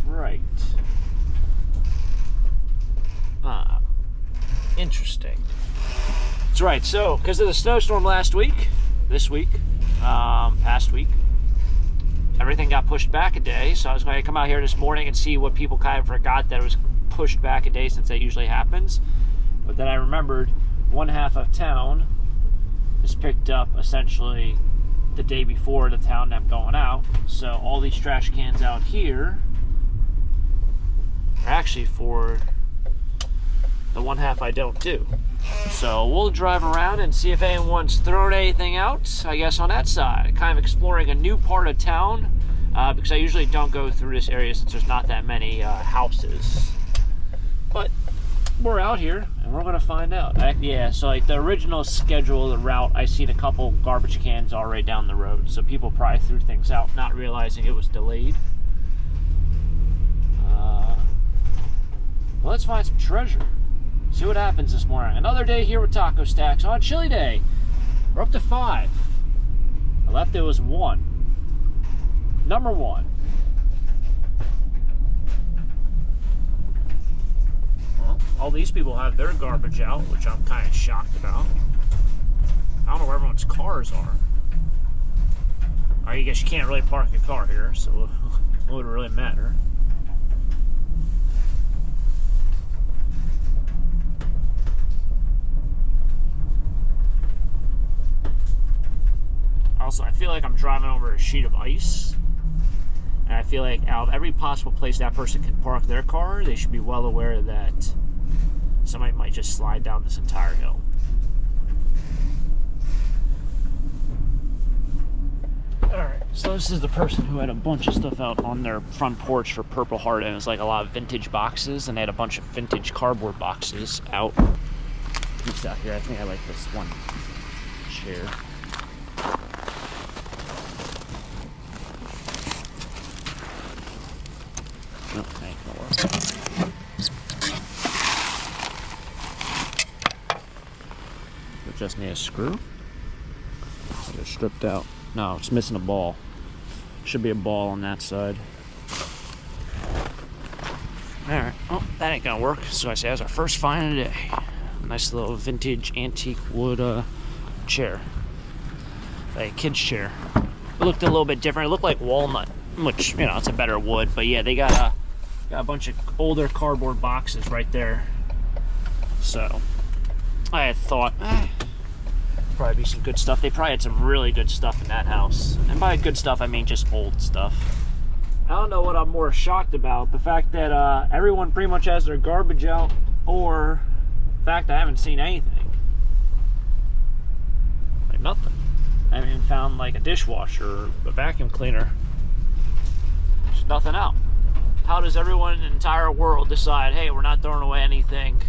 Right. Interesting. That's right. So, because of the snowstorm last week, this week, past week, everything got pushed back a day. So I was going to come out here this morning and see what people kind of forgot that it was pushed back a day, since that usually happens. But then I remembered one half of town is picked up essentially the day before the town I'm going out. So all these trash cans out here are actually for the one half I don't do. So we'll drive around and see if anyone's thrown anything out, I guess, on that side. Kind of exploring a new part of town, because I usually don't go through this area since there's not that many houses. But we're out here and we're gonna find out. Yeah, so like the original schedule of the route, I seen a couple garbage cans already down the road. So people probably threw things out, not realizing it was delayed. Well, let's find some treasure. See what happens this morning. Another day here with Taco Stacks on Chili Day. We're up to 5. I left it was 1. Number 1. Well, all these people have their garbage out, which I'm kind of shocked about. I don't know where everyone's cars are. I guess you can't really park a car here, so it wouldn't really matter. Also, I feel like I'm driving over a sheet of ice, and I feel like out of every possible place that person can park their car, they should be well aware that somebody might just slide down this entire hill. Alright, so this is the person who had a bunch of stuff out on their front porch for Purple Heart, and it was like a lot of vintage boxes, and they had a bunch of vintage cardboard boxes out. What's out here? I think I like this one chair. Oh, that ain't gonna work. We just need a screw. I just stripped out. No, it's missing a ball. Should be a ball on that side. Alright, oh, that ain't gonna work. So I say that's our first find of the day. Nice little vintage antique wood chair. Like a kid's chair. It looked a little bit different. It looked like walnut, which, you know, it's a better wood. But yeah, they got a bunch of older cardboard boxes right there. So I had thought, probably be some good stuff. They probably had some really good stuff in that house. And by good stuff, I mean just old stuff. I don't know what I'm more shocked about. The fact that everyone pretty much has their garbage out, or the fact I haven't seen anything. Like nothing. I haven't even found like a dishwasher or a vacuum cleaner. There's nothing out. How does everyone in the entire world decide, hey, we're not throwing away anything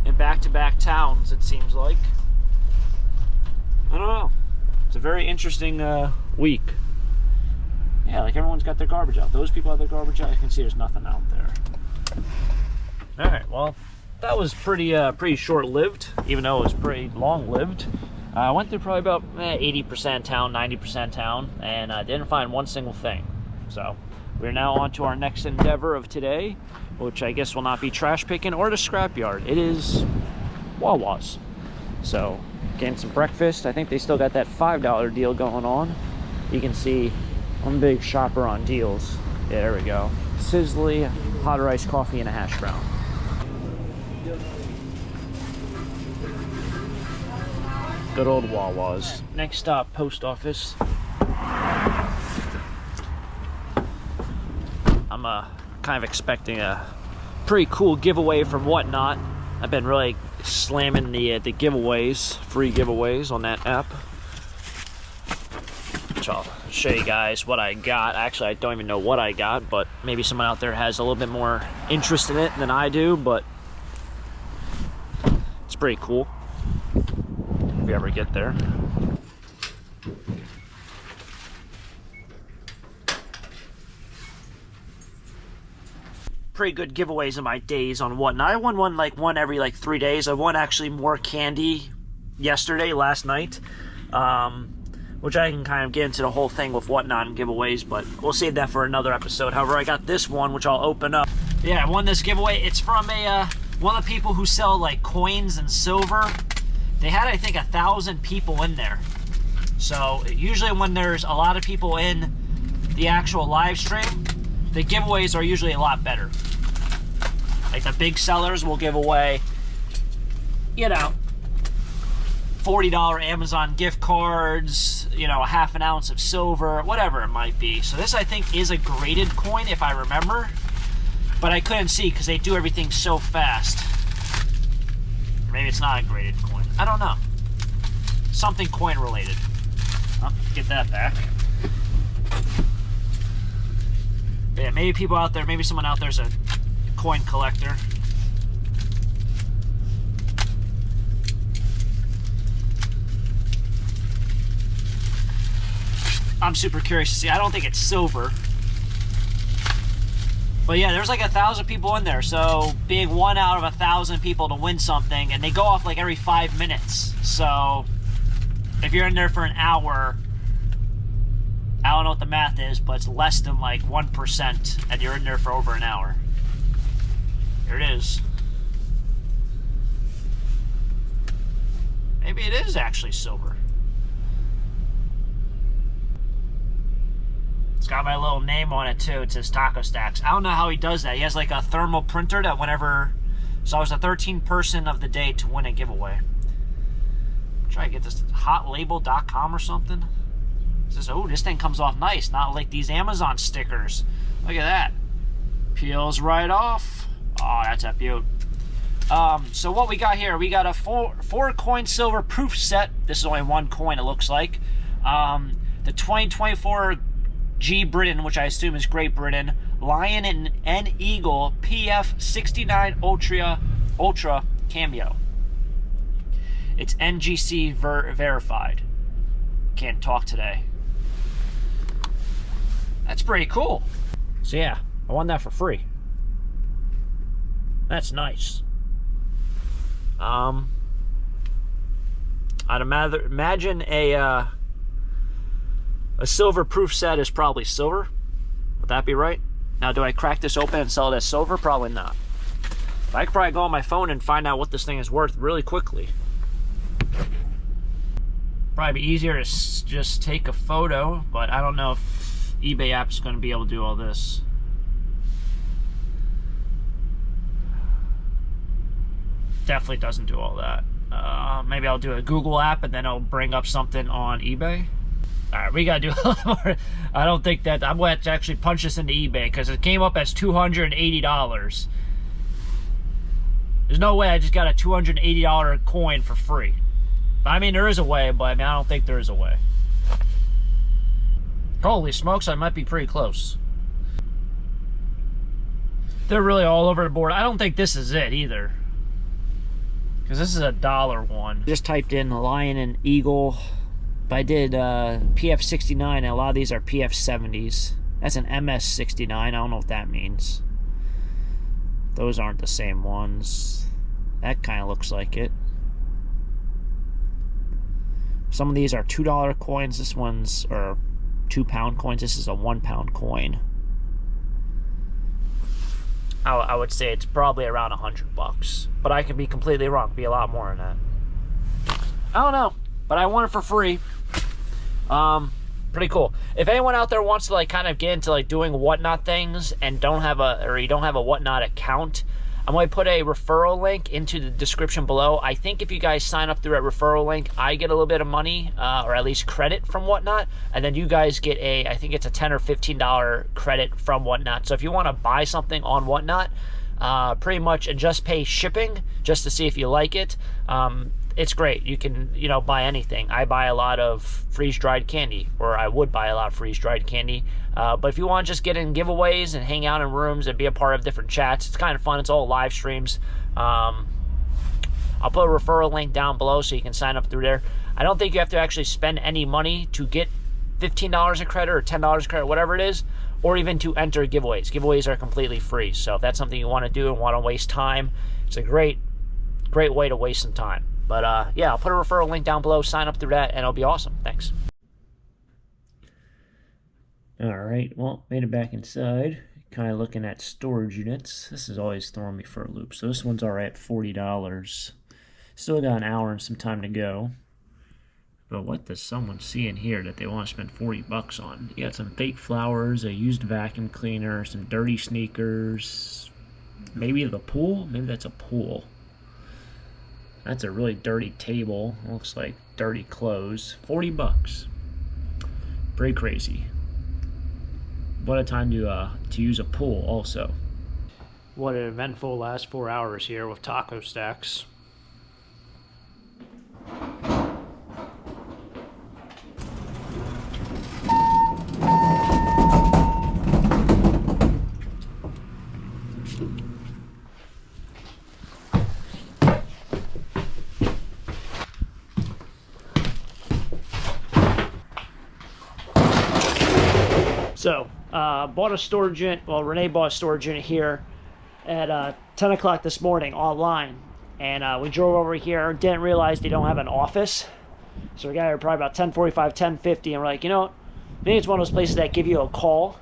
in back-to-back towns, it seems like? I don't know. It's a very interesting week. Yeah, like everyone's got their garbage out. Those people have their garbage out. You can see there's nothing out there. Alright, well, that was pretty short-lived, even though it was pretty long-lived. I went through probably about 80% town, 90% town, and I didn't find one single thing. So we're now on to our next endeavor of today, which I guess will not be trash picking or the scrapyard. It is Wawa's. So getting some breakfast. I think they still got that $5 deal going on. You can see I'm a big shopper on deals. Yeah, there we go. Sizzly hot iced coffee and a hash brown. Good old Wawa's. Next stop, post office. I'm kind of expecting a pretty cool giveaway from Whatnot. I've been really slamming the giveaways, free giveaways on that app. Which I'll show you guys what I got. Actually, I don't even know what I got, but maybe someone out there has a little bit more interest in it than I do, but it's pretty cool if you ever get there. Pretty good giveaways in my days on Whatnot. I won one every 3 days. I won actually more candy last night. which I can kind of get into the whole thing with Whatnot and giveaways, but we'll save that for another episode. However, I got this one, which I'll open up. Yeah, I won this giveaway. It's from one of the people who sell like coins and silver. They had, I think, 1,000 people in there. So usually when there's a lot of people in the actual live stream, the giveaways are usually a lot better. Like the big sellers will give away, you know, $40 Amazon gift cards, you know, a half an ounce of silver, whatever it might be. So this, I think, is a graded coin, if I remember. But I couldn't see because they do everything so fast. Maybe it's not a graded coin. I don't know. Something coin related. I'll get that back. But yeah, maybe people out there, maybe someone out there's a coin collector. I'm super curious to see. I don't think it's silver. But yeah, there's like 1,000 people in there. So being one out of 1,000 people to win something, and they go off like every 5 minutes. So if you're in there for an hour, I don't know what the math is, but it's less than like 1%, and you're in there for over an hour. Here it is. Maybe it is actually silver. It's got my little name on it too. It says Taco Stacks. I don't know how he does that. He has like a thermal printer that whenever... So I was the 13th person of the day to win a giveaway. Try to get this hotlabel.com or something. It says, oh, this thing comes off nice. Not like these Amazon stickers. Look at that. Peels right off. Oh, that's a beaut. So what we got here, we got a four coin silver proof set. This is only one coin, it looks like. The 2024 G Britain, which I assume is Great Britain, Lion and Eagle PF69 Ultra Cameo. It's NGC verified. Can't talk today. That's pretty cool. So yeah, I won that for free. That's nice. I'd imagine a silver proof set is probably silver. Would that be right? Now, do I crack this open and sell it as silver? Probably not. But I could probably go on my phone and find out what this thing is worth really quickly. Probably be easier to just take a photo, but I don't know if eBay app is going to be able to do all this. Definitely doesn't do all that. Maybe I'll do a Google app and then I'll bring up something on eBay. Alright, we gotta do a lot more. I don't think that I'm going to actually punch this into eBay because it came up as $280. There's no way I just got a $280 coin for free. I mean, there is a way, but I mean, I don't think there is a way. Holy smokes, I might be pretty close. They're really all over the board. I don't think this is it either. Because this is a $1 one. Just typed in Lion and Eagle. But I did PF69, and a lot of these are PF70s. That's an MS69. I don't know what that means. Those aren't the same ones. That kind of looks like it. Some of these are $2 coins. This one's, or £2 coins. This is a £1 coin. I would say it's probably around $100, but I could be completely wrong. It'd be a lot more than that. I don't know, but I won it for free. Pretty cool. If anyone out there wants to like kind of get into like doing Whatnot things and you don't have a Whatnot account, I'm going to put a referral link into the description below. I think if you guys sign up through a referral link, I get a little bit of money, or at least credit from Whatnot, and then you guys get I think it's a $10 or $15 credit from Whatnot. So if you want to buy something on Whatnot, pretty much, and just pay shipping just to see if you like it, it's great. You can, buy anything. I buy a lot of freeze-dried candy, or I would buy a lot of freeze-dried candy. But if you want to just get in giveaways and hang out in rooms and be a part of different chats, it's kind of fun. It's all live streams. I'll put a referral link down below so you can sign up through there. I don't think you have to actually spend any money to get $15 in credit or $10 in credit, whatever it is, or even to enter giveaways. Giveaways are completely free. So if that's something you want to do and want to waste time, it's a great way to waste some time. But yeah, I'll put a referral link down below. Sign up through that, and it'll be awesome. Thanks. Alright, well, made it back inside. Kind of looking at storage units. This is always throwing me for a loop. So this one's alright at $40. Still got an hour and some time to go. But what does someone see in here that they want to spend 40 bucks on? You got some fake flowers, a used vacuum cleaner, some dirty sneakers. Maybe the pool? Maybe that's a pool. That's a really dirty table. Looks like dirty clothes. 40 bucks. Pretty crazy. What a time to use a pool also. What an eventful last 4 hours here with taco stacks. So, bought a storage unit, well, Renee bought a storage unit here at 10 o'clock this morning online. And we drove over here, didn't realize they don't have an office. So we got here probably about 10:45, 10:50, and we're like, you know what, maybe it's one of those places that give you a call.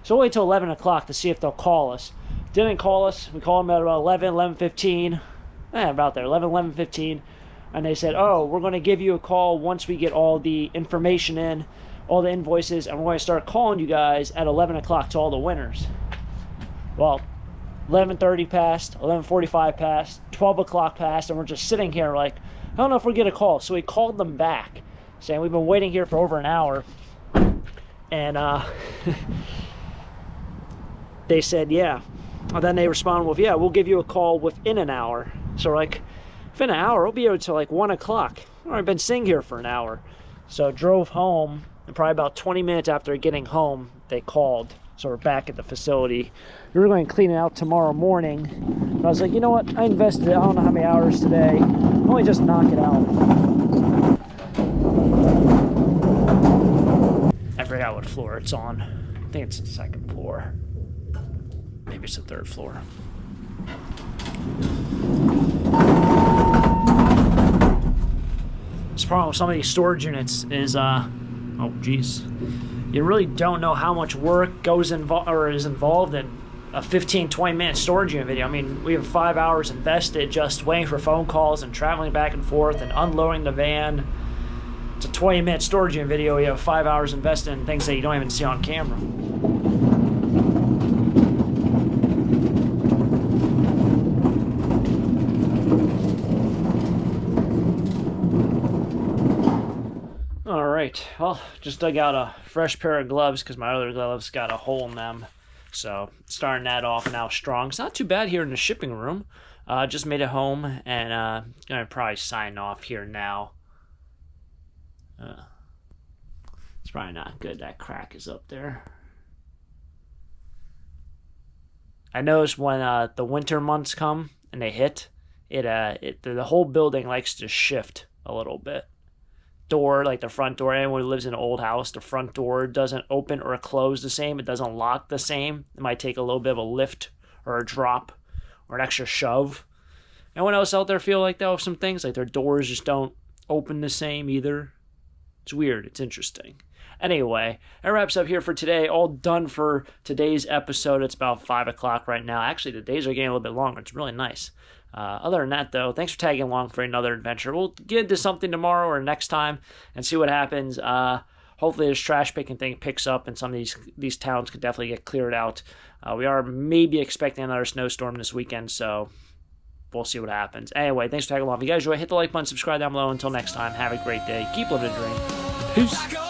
So we'll wait till 11 o'clock to see if they'll call us. Didn't call us. We called them at about 11, 11:15, about there, 11, 11:15. And they said, oh, we're going to give you a call once we get all the information in, all the invoices, and we're going to start calling you guys at 11 o'clock to all the winners. Well, 11:30 passed, 11:45 passed, 12 o'clock passed, and we're just sitting here like, I don't know if we'll get a call. So we called them back, saying we've been waiting here for over an hour. And they said, yeah. And then they responded with, yeah, we'll give you a call within an hour. So we're like, within an hour? We'll be here until like 1 o'clock. I've already been sitting here for an hour. So drove home, and probably about 20 minutes after getting home, they called. So we're back at the facility. We were going to clean it out tomorrow morning. But I was like, you know what? I invested, I don't know how many hours today. Let me just knock it out. I forgot what floor it's on. I think it's the second floor. Maybe it's the third floor. This problem with some of these storage units is, oh geez, you really don't know how much work goes is involved in a 15-20 minute storage unit video. I mean, we have 5 hours invested just waiting for phone calls and traveling back and forth and unloading the van. It's a 20-minute storage unit video. You have 5 hours invested in things that you don't even see on camera. All right, well, just dug out a fresh pair of gloves because my other gloves got a hole in them. So starting that off now strong. It's not too bad here in the shipping room. Just made it home, and gonna probably sign off here now. It's probably not good that crack is up there. I noticed when the winter months come and they hit, the whole building likes to shift a little bit. Door, like the front door, anyone who lives in an old house, the front door doesn't open or close the same. It doesn't lock the same. It might take a little bit of a lift or a drop or an extra shove. Anyone else out there feel like that with some things? Like their doors just don't open the same either? It's weird. It's interesting. Anyway, that wraps up here for today. All done for today's episode. It's about 5 o'clock right now. Actually, the days are getting a little bit longer. It's really nice. Other than that, though, thanks for tagging along for another adventure. We'll get into something tomorrow or next time and see what happens. Hopefully this trash picking thing picks up and some of these towns can definitely get cleared out. We are maybe expecting another snowstorm this weekend, so we'll see what happens. Anyway, thanks for tagging along. If you guys enjoy, hit the like button, subscribe down below. Until next time, have a great day. Keep living the dream. Peace.